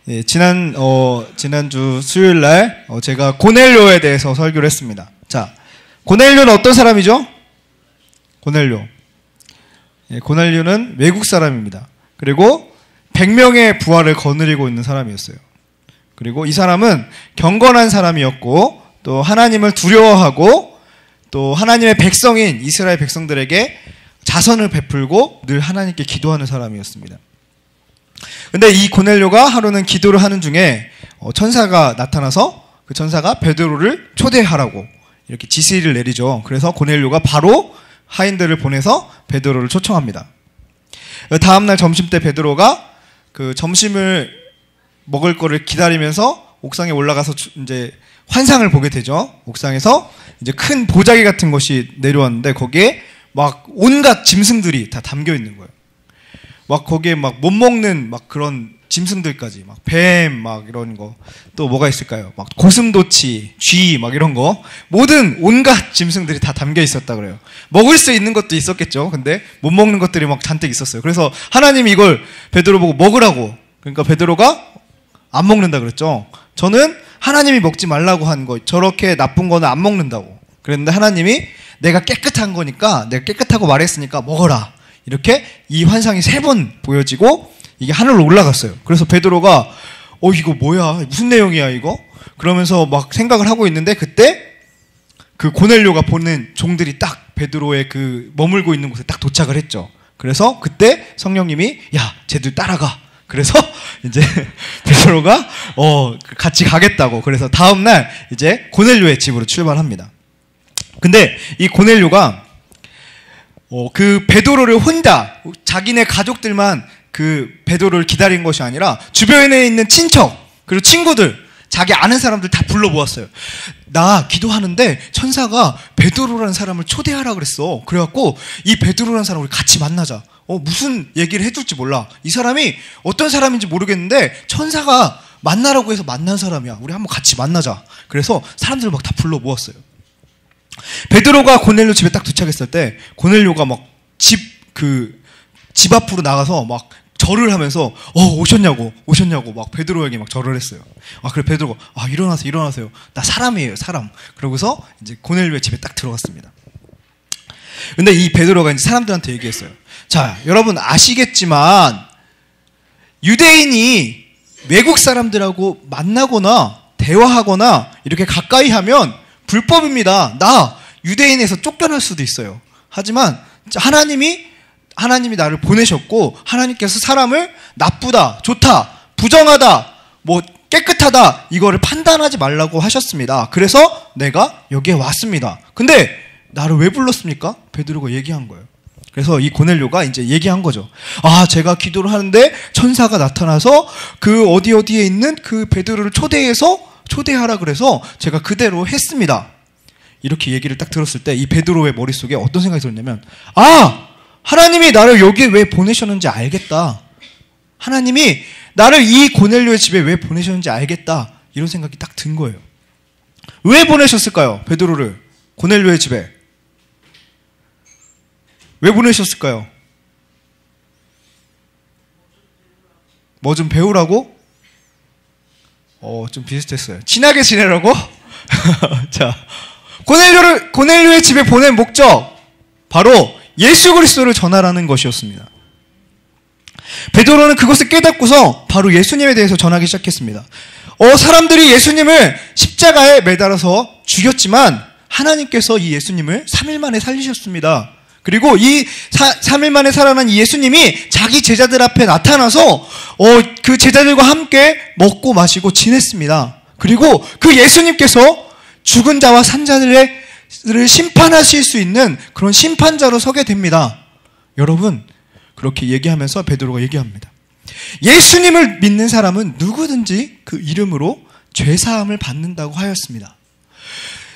예, 지난주 수요일 날 제가 고넬료에 대해서 설교를 했습니다. 자, 고넬료는 어떤 사람이죠? 고넬료. 예, 고넬료는 외국 사람입니다. 그리고 100명의 부하를 거느리고 있는 사람이었어요. 그리고 이 사람은 경건한 사람이었고 또 하나님을 두려워하고 또 하나님의 백성인 이스라엘 백성들에게 자선을 베풀고 늘 하나님께 기도하는 사람이었습니다. 근데 이 고넬료가 하루는 기도를 하는 중에 천사가 나타나서 그 천사가 베드로를 초대하라고 이렇게 지시를 내리죠. 그래서 고넬료가 바로 하인들을 보내서 베드로를 초청합니다. 다음날 점심 때 베드로가 그 점심을 먹을 거를 기다리면서 옥상에 올라가서 이제 환상을 보게 되죠. 옥상에서 이제 큰 보자기 같은 것이 내려왔는데 거기에 막 온갖 짐승들이 다 담겨 있는 거예요. 막 거기에 막 못 먹는 막 그런 짐승들까지 막 뱀 막 이런 거 또 뭐가 있을까요? 막 고슴도치, 쥐 막 이런 거 모든 온갖 짐승들이 다 담겨 있었다 그래요. 먹을 수 있는 것도 있었겠죠. 근데 못 먹는 것들이 막 잔뜩 있었어요. 그래서 하나님이 이걸 베드로 보고 먹으라고. 그러니까 베드로가 안 먹는다 그랬죠. 저는 하나님이 먹지 말라고 한 거 저렇게 나쁜 거는 안 먹는다고. 그랬는데 하나님이 내가 깨끗한 거니까 내가 깨끗하고 말했으니까 먹어라. 이렇게 이 환상이 3번 보여지고 이게 하늘로 올라갔어요. 그래서 베드로가 이거 뭐야? 무슨 내용이야 이거? 그러면서 막 생각을 하고 있는데 그때 그 고넬료가 보낸 종들이 딱 베드로의 그 머물고 있는 곳에 딱 도착을 했죠. 그래서 그때 성령님이 야, 쟤들 따라가. 그래서 이제 베드로가 같이 가겠다고. 그래서 다음 날 이제 고넬료의 집으로 출발합니다. 근데 이 고넬료가 그 베드로를 혼자 자기네 가족들만 그 베드로를 기다린 것이 아니라 주변에 있는 친척 그리고 친구들 자기 아는 사람들 다 불러 모았어요. 나 기도하는데 천사가 베드로라는 사람을 초대하라 그랬어. 그래갖고 이 베드로라는 사람을 같이 만나자. 무슨 얘기를 해줄지 몰라. 이 사람이 어떤 사람인지 모르겠는데 천사가 만나라고 해서 만난 사람이야. 우리 한번 같이 만나자. 그래서 사람들을 막 다 불러 모았어요. 베드로가 고넬료 집에 딱 도착했을 때 고넬료가 막 집 앞으로 나가서 막 절을 하면서 오셨냐고 막 베드로에게 막 절을 했어요. 그래 베드로가 일어나세요. 나 사람이에요, 사람. 그러고서 이제 고넬료의 집에 딱 들어갔습니다. 근데 이 베드로가 이제 사람들한테 얘기했어요. 자, 여러분 아시겠지만 유대인이 외국 사람들하고 만나거나 대화하거나 이렇게 가까이 하면 불법입니다. 나 유대인에서 쫓겨날 수도 있어요. 하지만 하나님이 나를 보내셨고 하나님께서 사람을 나쁘다, 좋다, 부정하다, 뭐 깨끗하다 이거를 판단하지 말라고 하셨습니다. 그래서 내가 여기에 왔습니다. 근데 나를 왜 불렀습니까? 베드로가 얘기한 거예요. 그래서 이 고넬료가 이제 얘기한 거죠. 제가 기도를 하는데 천사가 나타나서 그 어디에 있는 그 베드로를 초대하라 그래서 제가 그대로 했습니다. 이렇게 얘기를 딱 들었을 때 이 베드로의 머릿속에 어떤 생각이 들었냐면 하나님이 나를 여기에 왜 보내셨는지 알겠다. 하나님이 나를 이 고넬료의 집에 왜 보내셨는지 알겠다. 이런 생각이 딱 든 거예요. 왜 보내셨을까요? 베드로를 고넬료의 집에 왜 보내셨을까요? 뭐 좀 배우라고? 좀 비슷했어요. 친하게 지내라고? 자, 고넬료의 집에 보낸 목적 바로 예수 그리스도를 전하라는 것이었습니다. 베드로는 그것을 깨닫고서 바로 예수님에 대해서 전하기 시작했습니다. 사람들이 예수님을 십자가에 매달아서 죽였지만 하나님께서 이 예수님을 3일 만에 살리셨습니다. 그리고 이 3일 만에 살아난 이 예수님이 자기 제자들 앞에 나타나서 그 제자들과 함께 먹고 마시고 지냈습니다. 그리고 그 예수님께서 죽은 자와 산 자들을 심판하실 수 있는 그런 심판자로 서게 됩니다. 여러분, 그렇게 얘기하면서 베드로가 얘기합니다. 예수님을 믿는 사람은 누구든지 그 이름으로 죄사함을 받는다고 하였습니다.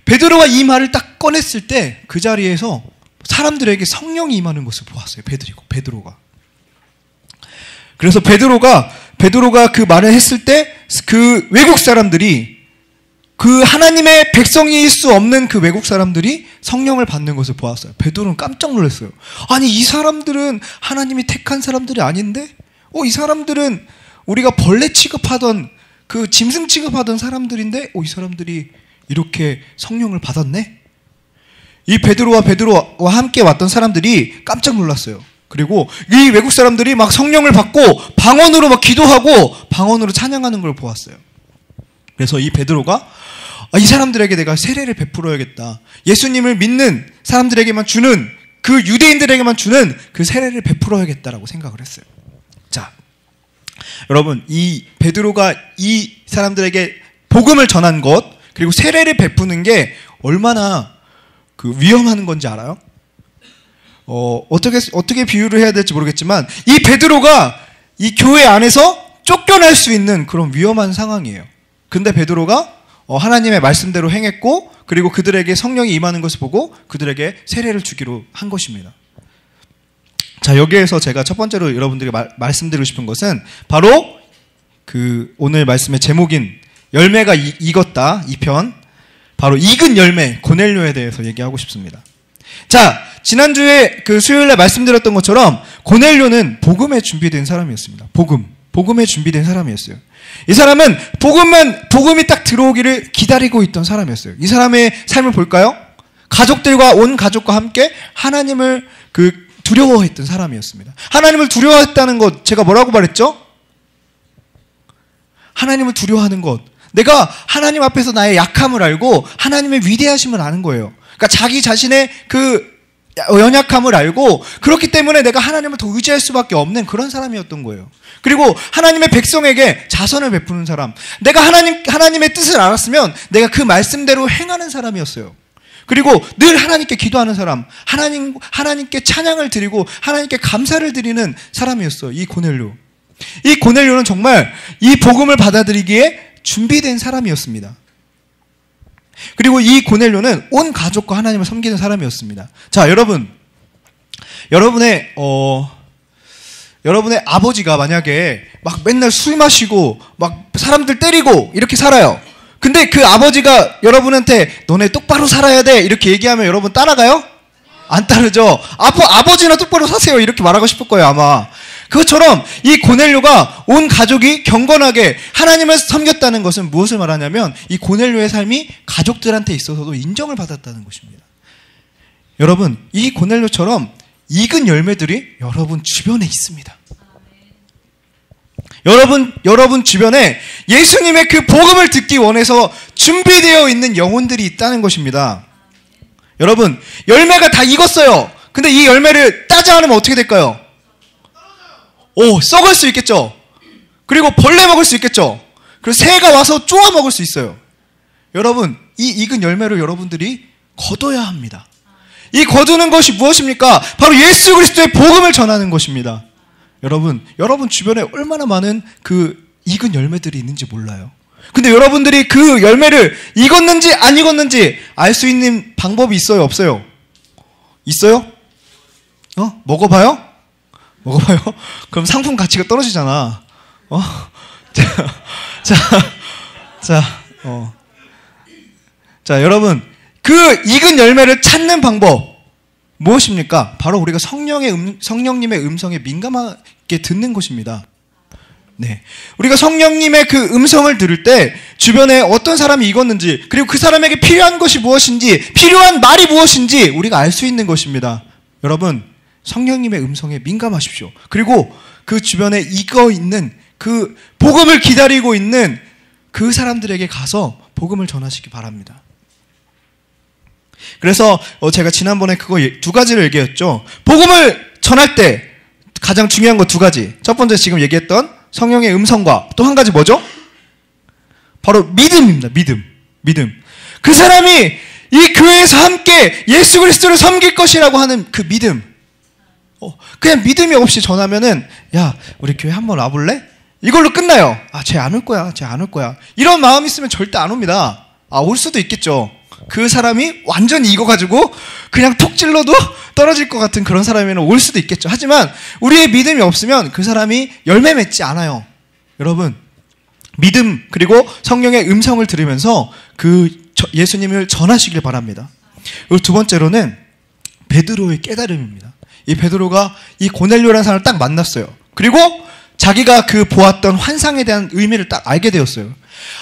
베드로가 이 말을 딱 꺼냈을 때 그 자리에서 사람들에게 성령이 임하는 것을 보았어요. 베드로가. 그래서 베드로가 그 말을 했을 때 그 외국 사람들이 그 하나님의 백성일 수 없는 그 외국 사람들이 성령을 받는 것을 보았어요. 베드로는 깜짝 놀랐어요. 아니 이 사람들은 하나님이 택한 사람들이 아닌데? 이 사람들은 우리가 벌레 취급하던 그 짐승 취급하던 사람들인데 이 사람들이 이렇게 성령을 받았네? 이 베드로와 함께 왔던 사람들이 깜짝 놀랐어요. 그리고 이 외국 사람들이 막 성령을 받고 방언으로 막 기도하고 방언으로 찬양하는 걸 보았어요. 그래서 이 베드로가 이 사람들에게 내가 세례를 베풀어야겠다. 예수님을 믿는 사람들에게만 주는, 그 유대인들에게만 주는 그 세례를 베풀어야겠다라고 생각을 했어요. 자, 여러분, 이 베드로가 이 사람들에게 복음을 전한 것, 그리고 세례를 베푸는 게 얼마나 그 위험한 건지 알아요? 어떻게 비유를 해야 될지 모르겠지만 이 베드로가 이 교회 안에서 쫓겨날 수 있는 그런 위험한 상황이에요. 근데 베드로가 하나님의 말씀대로 행했고, 그리고 그들에게 성령이 임하는 것을 보고 그들에게 세례를 주기로 한 것입니다. 자, 여기에서 제가 첫 번째로 여러분들에게 말씀드리고 싶은 것은 바로 그 오늘 말씀의 제목인 열매가 익었다 2편, 바로 익은 열매 고넬료에 대해서 얘기하고 싶습니다. 자, 지난주에 그 수요일에 말씀드렸던 것처럼 고넬료는 복음에 준비된 사람이었습니다. 복음에 준비된 사람이었어요. 이 사람은 복음이 딱 들어오기를 기다리고 있던 사람이었어요. 이 사람의 삶을 볼까요? 가족들과 온 가족과 함께 하나님을 두려워했던 사람이었습니다. 하나님을 두려워했다는 것, 제가 뭐라고 말했죠? 하나님을 두려워하는 것. 내가 하나님 앞에서 나의 약함을 알고 하나님의 위대하심을 아는 거예요. 그러니까 자기 자신의 그 연약함을 알고, 그렇기 때문에 내가 하나님을 더 의지할 수밖에 없는 그런 사람이었던 거예요. 그리고 하나님의 백성에게 자선을 베푸는 사람, 내가 하나님의 뜻을 알았으면 내가 그 말씀대로 행하는 사람이었어요. 그리고 늘 하나님께 기도하는 사람, 하나님께 찬양을 드리고 하나님께 감사를 드리는 사람이었어요. 이 고넬료. 이 고넬료는 정말 이 복음을 받아들이기에 준비된 사람이었습니다. 그리고 이 고넬료는 온 가족과 하나님을 섬기는 사람이었습니다. 자, 여러분의 아버지가 만약에 막 맨날 술 마시고 막 사람들 때리고 이렇게 살아요. 근데 그 아버지가 여러분한테 너네 똑바로 살아야 돼 이렇게 얘기하면 여러분 따라가요? 안 따르죠. 아버지나 똑바로 사세요 이렇게 말하고 싶을 거예요 아마. 그것처럼 이 고넬료가 온 가족이 경건하게 하나님을 섬겼다는 것은 무엇을 말하냐면 이 고넬료의 삶이 가족들한테 있어서도 인정을 받았다는 것입니다. 여러분, 이 고넬료처럼 익은 열매들이 여러분 주변에 있습니다. 여러분 주변에 예수님의 그 복음을 듣기 원해서 준비되어 있는 영혼들이 있다는 것입니다. 여러분, 열매가 다 익었어요. 근데 이 열매를 따지 않으면 어떻게 될까요? 썩을 수 있겠죠. 그리고 벌레 먹을 수 있겠죠. 그리고 새가 와서 쪼아 먹을 수 있어요. 여러분, 이 익은 열매를 여러분들이 거둬야 합니다. 이 거두는 것이 무엇입니까? 바로 예수 그리스도의 복음을 전하는 것입니다. 여러분 주변에 얼마나 많은 그 익은 열매들이 있는지 몰라요. 근데 여러분들이 그 열매를 익었는지 안 익었는지 알 수 있는 방법이 있어요, 없어요? 있어요? 먹어봐요? 그럼 상품 가치가 떨어지잖아. 자, 여러분, 그 익은 열매를 찾는 방법 무엇입니까? 바로 우리가 성령님의 음성에 민감하게 듣는 것입니다. 네, 우리가 성령님의 그 음성을 들을 때 주변에 어떤 사람이 익었는지, 그리고 그 사람에게 필요한 것이 무엇인지, 필요한 말이 무엇인지 우리가 알 수 있는 것입니다. 여러분, 성령님의 음성에 민감하십시오. 그리고 그 주변에 익어있는 그 복음을 기다리고 있는 그 사람들에게 가서 복음을 전하시기 바랍니다. 그래서 제가 지난번에 그거 두 가지를 얘기했죠. 복음을 전할 때 가장 중요한 거 두 가지. 첫 번째 지금 얘기했던 성령의 음성과 또 한 가지 뭐죠? 바로 믿음입니다. 믿음. 그 사람이 이 교회에서 함께 예수 그리스도를 섬길 것이라고 하는 그 믿음. 그냥 믿음이 없이 전하면은 야, 우리 교회 한번 와볼래? 이걸로 끝나요. 쟤 안 올 거야. 이런 마음이 있으면 절대 안 옵니다. 올 수도 있겠죠. 그 사람이 완전히 익어가지고 그냥 톡 찔러도 떨어질 것 같은 그런 사람이면 올 수도 있겠죠. 하지만 우리의 믿음이 없으면 그 사람이 열매 맺지 않아요. 여러분, 믿음 그리고 성령의 음성을 들으면서 그 예수님을 전하시길 바랍니다. 그리고 두 번째로는 베드로의 깨달음입니다. 이 베드로가 이 고넬료라는 사람을 딱 만났어요. 그리고 자기가 그 보았던 환상에 대한 의미를 딱 알게 되었어요.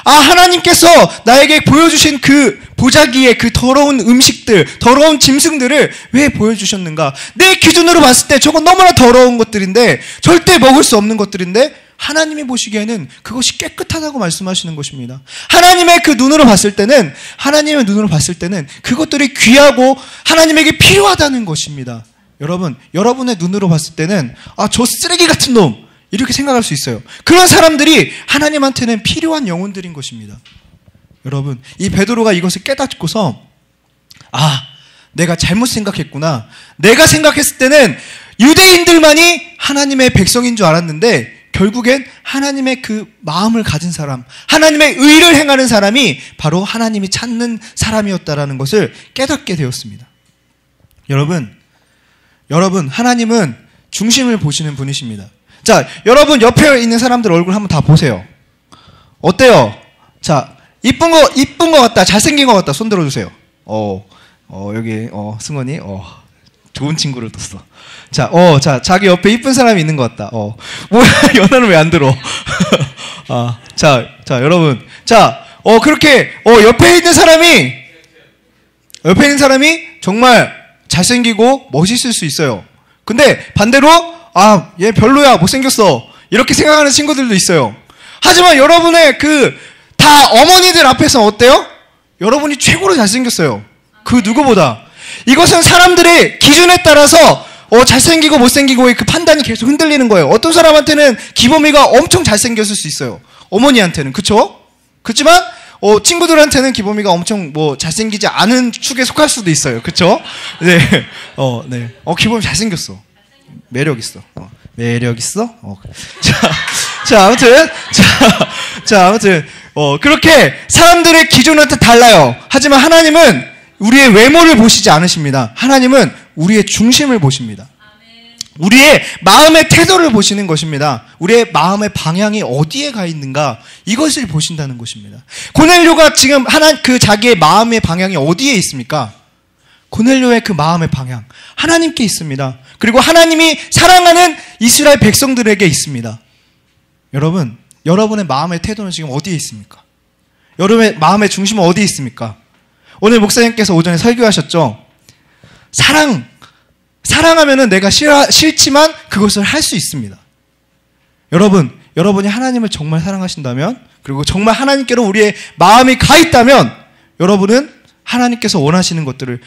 아, 하나님께서 나에게 보여주신 그 보자기의 그 더러운 음식들, 더러운 짐승들을 왜 보여주셨는가? 내 기준으로 봤을 때 저건 너무나 더러운 것들인데, 절대 먹을 수 없는 것들인데, 하나님이 보시기에는 그것이 깨끗하다고 말씀하시는 것입니다. 하나님의 그 눈으로 봤을 때는, 하나님의 눈으로 봤을 때는 그것들이 귀하고 하나님에게 필요하다는 것입니다. 여러분, 여러분의 눈으로 봤을 때는 아, 저 쓰레기 같은 놈, 이렇게 생각할 수 있어요. 그런 사람들이 하나님한테는 필요한 영혼들인 것입니다. 여러분, 이 베드로가 이것을 깨닫고서 아, 내가 잘못 생각했구나. 내가 생각했을 때는 유대인들만이 하나님의 백성인 줄 알았는데 결국엔 하나님의 그 마음을 가진 사람, 하나님의 의를 행하는 사람이 바로 하나님이 찾는 사람이었다라는 것을 깨닫게 되었습니다. 여러분, 하나님은 중심을 보시는 분이십니다. 자, 여러분 옆에 있는 사람들 얼굴 한번 다 보세요. 어때요? 자, 이쁜 거 같다, 잘생긴 거 같다, 손 들어주세요. 여기, 승원이, 좋은 친구를 뒀어. 자, 자기 옆에 이쁜 사람이 있는 것 같다. 뭐야, 연하는 왜 안 들어? 자, 여러분. 자, 그렇게, 옆에 있는 사람이 정말 잘생기고 멋있을 수 있어요. 근데 반대로, 아, 얘 별로야, 못생겼어, 이렇게 생각하는 친구들도 있어요. 하지만 여러분의 다 어머니들 앞에서 어때요? 여러분이 최고로 잘생겼어요. 그 누구보다. 이것은 사람들의 기준에 따라서 잘생기고 못생기고의 그 판단이 계속 흔들리는 거예요. 어떤 사람한테는 기범이가 엄청 잘생겼을 수 있어요. 어머니한테는. 그쵸? 그렇지만 친구들한테는 기범이가 엄청 잘생기지 않은 축에 속할 수도 있어요. 그쵸? 네. 네. 기범이 잘생겼어. 매력 있어. 매력 있어? 아무튼 그렇게 사람들의 기준은 다 달라요. 하지만 하나님은 우리의 외모를 보시지 않으십니다. 하나님은 우리의 중심을 보십니다. 우리의 마음의 태도를 보시는 것입니다. 우리의 마음의 방향이 어디에 가 있는가, 이것을 보신다는 것입니다. 고넬료가 지금 자기의 마음의 방향이 어디에 있습니까? 고넬료의 그 마음의 방향, 하나님께 있습니다. 그리고 하나님이 사랑하는 이스라엘 백성들에게 있습니다. 여러분, 여러분의 마음의 태도는 지금 어디에 있습니까? 여러분의 마음의 중심은 어디에 있습니까? 오늘 목사님께서 오전에 설교하셨죠? 사랑하면은 내가 싫지만 그것을 할 수 있습니다. 여러분이 하나님을 정말 사랑하신다면, 그리고 정말 하나님께로 우리의 마음이 가 있다면, 여러분은 하나님께서 원하시는 것들을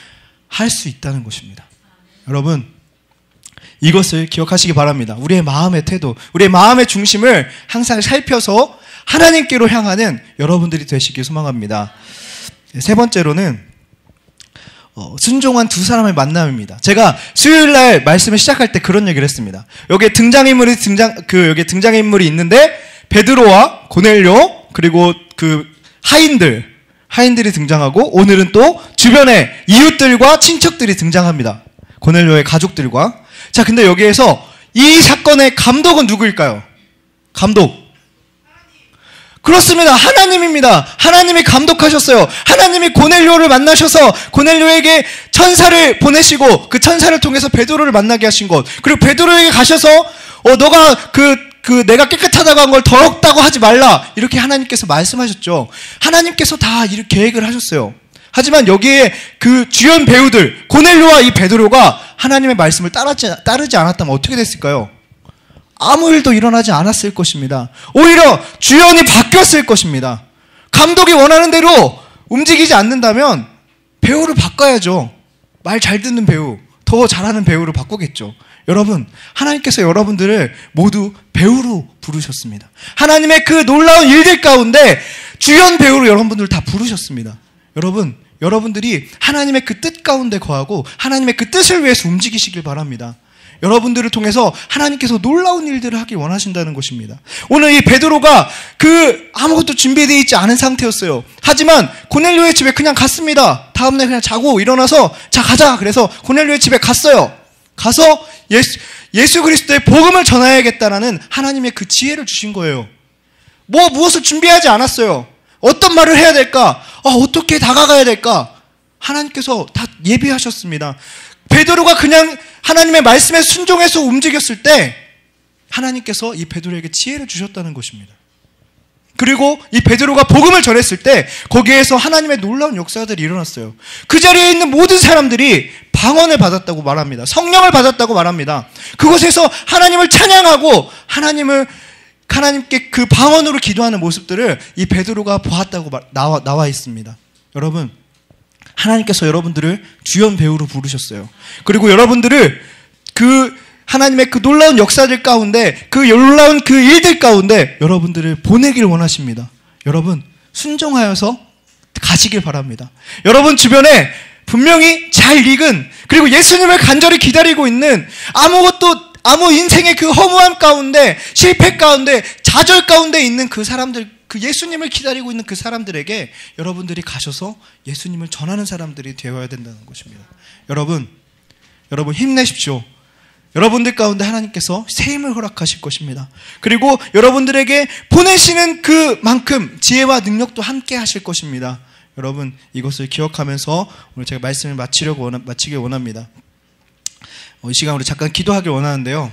할 수 있다는 것입니다. 여러분, 이것을 기억하시기 바랍니다. 우리의 마음의 태도, 우리의 마음의 중심을 항상 살펴서 하나님께로 향하는 여러분들이 되시길 소망합니다. 세 번째로는 순종한 두 사람의 만남입니다. 제가 수요일날 말씀을 시작할 때 그런 얘기를 했습니다. 여기에 등장인물이 있는데 베드로와 고넬료, 그리고 그 하인들이 등장하고, 오늘은 또 주변의 이웃들과 친척들이 등장합니다. 고넬료의 가족들과. 자, 근데 여기에서 이 사건의 감독은 누구일까요? 감독. 그렇습니다. 하나님입니다. 하나님이 감독하셨어요. 하나님이 고넬료를 만나셔서 고넬료에게 천사를 보내시고 그 천사를 통해서 베드로를 만나게 하신 것, 그리고 베드로에게 가셔서 너가 내가 깨끗하다고 한 걸 더럽다고 하지 말라, 이렇게 하나님께서 말씀하셨죠. 하나님께서 다 이렇게 계획을 하셨어요. 하지만 여기에 그 주연 배우들 고넬료와 이 베드로가 하나님의 말씀을 따르지 않았다면 어떻게 됐을까요? 아무 일도 일어나지 않았을 것입니다. 오히려 주연이 바뀌었을 것입니다. 감독이 원하는 대로 움직이지 않는다면 배우를 바꿔야죠. 말 잘 듣는 배우, 더 잘하는 배우를 바꾸겠죠. 여러분, 하나님께서 여러분들을 모두 배우로 부르셨습니다. 하나님의 그 놀라운 일들 가운데 주연 배우로 여러분들을 다 부르셨습니다. 여러분들이 하나님의 그 뜻 가운데 거하고 하나님의 그 뜻을 위해서 움직이시길 바랍니다. 여러분들을 통해서 하나님께서 놀라운 일들을 하길 원하신다는 것입니다. 오늘 이 베드로가 아무것도 준비되어 있지 않은 상태였어요. 하지만 고넬료의 집에 그냥 갔습니다. 다음날 그냥 자고 일어나서 자, 가자. 그래서 고넬료의 집에 갔어요. 가서 예수 그리스도의 복음을 전해야겠다라는 하나님의 그 지혜를 주신 거예요. 무엇을 준비하지 않았어요. 어떤 말을 해야 될까? 어떻게 다가가야 될까? 하나님께서 다 예비하셨습니다. 베드로가 그냥 하나님의 말씀에 순종해서 움직였을 때, 하나님께서 이 베드로에게 지혜를 주셨다는 것입니다. 그리고 이 베드로가 복음을 전했을 때 거기에서 하나님의 놀라운 역사들이 일어났어요. 그 자리에 있는 모든 사람들이 방언을 받았다고 말합니다. 성령을 받았다고 말합니다. 그곳에서 하나님을 찬양하고 하나님께 그 방언으로 기도하는 모습들을 이 베드로가 보았다고 나와 있습니다. 여러분, 하나님께서 여러분들을 주연 배우로 부르셨어요. 그리고 여러분들을 하나님의 그 놀라운 역사들 가운데, 그 놀라운 그 일들 가운데 여러분들을 보내길 원하십니다. 여러분, 순종하여서 가시길 바랍니다. 여러분 주변에 분명히 잘 익은, 그리고 예수님을 간절히 기다리고 있는, 아무 인생의 그 허무함 가운데, 실패 가운데, 좌절 가운데 있는 그 사람들, 그 예수님을 기다리고 있는 그 사람들에게 여러분들이 가셔서 예수님을 전하는 사람들이 되어야 된다는 것입니다. 여러분 힘내십시오. 여러분들 가운데 하나님께서 새 힘을 허락하실 것입니다. 그리고 여러분들에게 보내시는 그만큼 지혜와 능력도 함께 하실 것입니다. 여러분, 이것을 기억하면서 오늘 제가 말씀을 마치기 원합니다. 이 시간 우리 잠깐 기도하길 원하는데요.